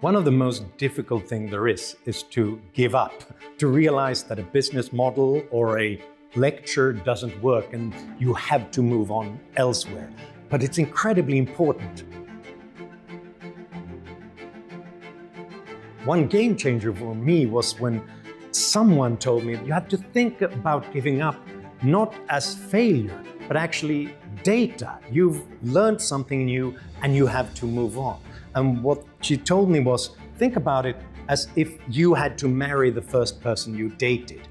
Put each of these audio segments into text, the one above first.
One of the most difficult things there is to give up, to realize that a business model or a lecture doesn't work and you have to move on elsewhere. But it's incredibly important. One game changer for me was when someone told me you have to think about giving up not as failure, but actually data. You've learned something new and you have to move on. And what she told me was, think about it as if you had to marry the first person you dated.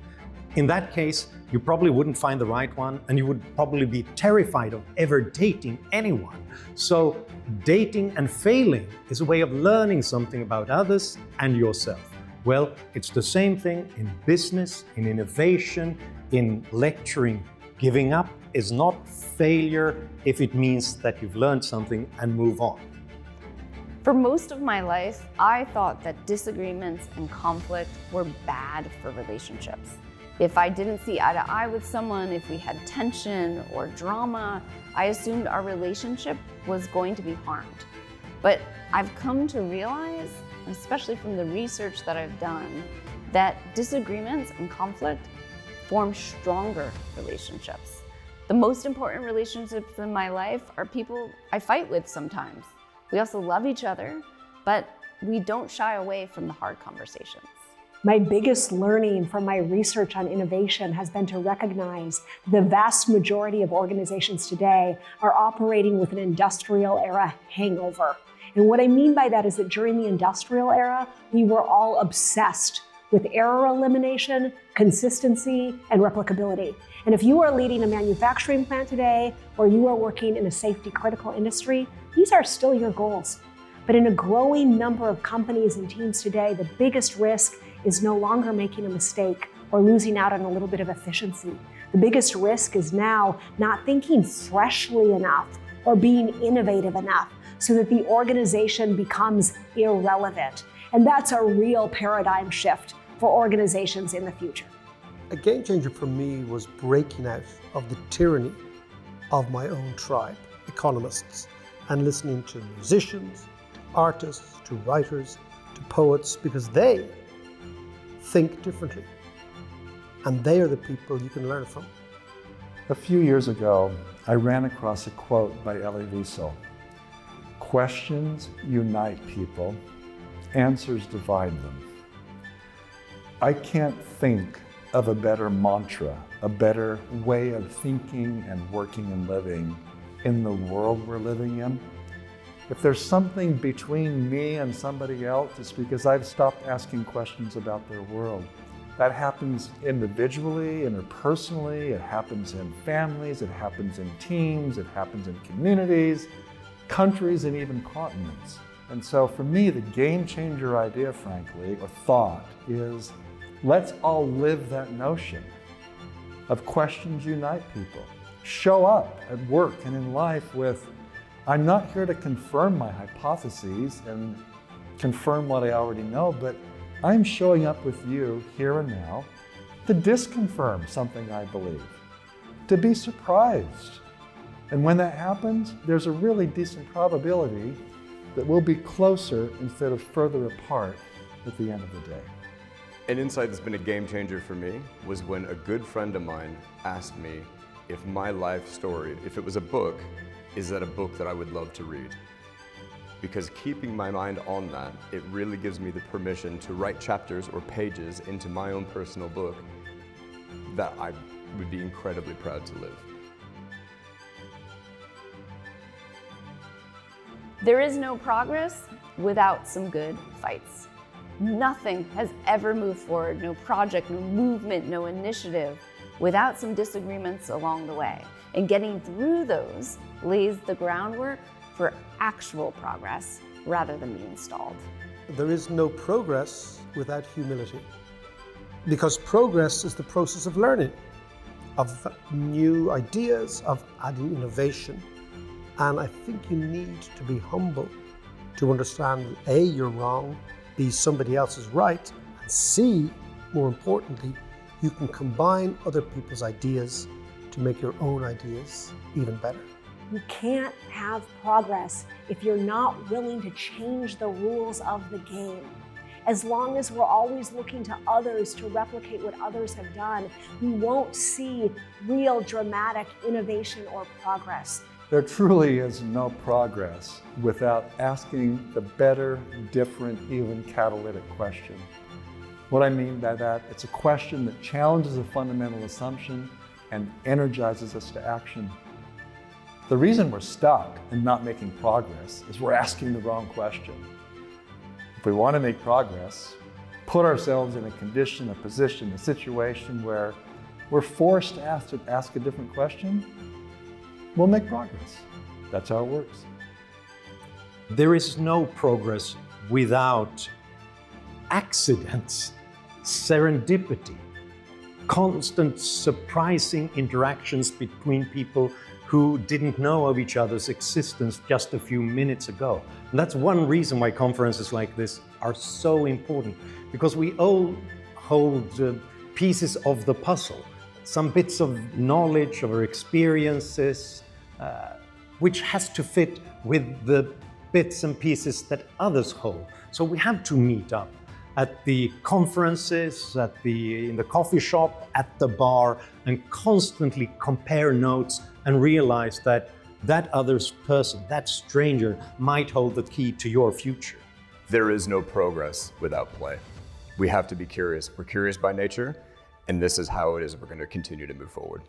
In that case, you probably wouldn't find the right one and you would probably be terrified of ever dating anyone. So dating and failing is a way of learning something about others and yourself. Well, it's the same thing in business, in innovation, in lecturing. Giving up is not failure if it means that you've learned something and move on. For most of my life, I thought that disagreements and conflict were bad for relationships. If I didn't see eye to eye with someone, if we had tension or drama, I assumed our relationship was going to be harmed. But I've come to realize, especially from the research that I've done, that disagreements and conflict form stronger relationships. The most important relationships in my life are people I fight with sometimes. We also love each other, but we don't shy away from the hard conversations. My biggest learning from my research on innovation has been to recognize the vast majority of organizations today are operating with an industrial era hangover. And what I mean by that is that during the industrial era, we were all obsessed with error elimination, consistency, and replicability. And if you are leading a manufacturing plant today, or you are working in a safety critical industry, these are still your goals. But in a growing number of companies and teams today, the biggest risk is no longer making a mistake or losing out on a little bit of efficiency. The biggest risk is now not thinking freshly enough or being innovative enough so that the organization becomes irrelevant. And that's a real paradigm shift for organizations in the future. A game changer for me was breaking out of the tyranny of my own tribe, economists, and listening to musicians, to artists, to writers, to poets, because they think differently. And they are the people you can learn from. A few years ago, I ran across a quote by Elie Wiesel. Questions unite people, answers divide them. I can't think of a better mantra, a better way of thinking and working and living in the world we're living in. If there's something between me and somebody else, it's because I've stopped asking questions about their world. That happens individually, interpersonally, it happens in families, it happens in teams, it happens in communities, countries, and even continents. And so for me, the game changer idea, frankly, or thought, is let's all live that notion of questions unite people. Show up at work and in life with, I'm not here to confirm my hypotheses and confirm what I already know, but I'm showing up with you here and now to disconfirm something I believe, to be surprised. And when that happens, there's a really decent probability that we'll be closer instead of further apart at the end of the day. An insight that's been a game changer for me was when a good friend of mine asked me if my life story, if it was a book, is that a book that I would love to read? Because keeping my mind on that, it really gives me the permission to write chapters or pages into my own personal book that I would be incredibly proud to live. There is no progress without some good fights. Nothing has ever moved forward, no project, no movement, no initiative, without some disagreements along the way. And getting through those lays the groundwork for actual progress rather than being stalled. There is no progress without humility, because progress is the process of learning, of new ideas, of adding innovation. And I think you need to be humble to understand that A, you're wrong, B, somebody else is right, and C, more importantly, you can combine other people's ideas to make your own ideas even better. You can't have progress if you're not willing to change the rules of the game. As long as we're always looking to others to replicate what others have done, we won't see real dramatic innovation or progress. There truly is no progress without asking the better, different, even catalytic question. What I mean by that, it's a question that challenges a fundamental assumption and energizes us to action. The reason we're stuck and not making progress is we're asking the wrong question. If we want to make progress, put ourselves in a condition, a position, a situation where we're forced to ask a different question, we'll make progress. That's how it works. There is no progress without accidents, serendipity, constant surprising interactions between people who didn't know of each other's existence just a few minutes ago. And that's one reason why conferences like this are so important, because we all hold pieces of the puzzle, some bits of knowledge, of our experiences, which has to fit with the bits and pieces that others hold. So we have to meet up at the conferences, in the coffee shop, at the bar, and constantly compare notes and realize that that other person, that stranger, might hold the key to your future. There is no progress without play. We have to be curious. We're curious by nature, and this is how it is we're going to continue to move forward.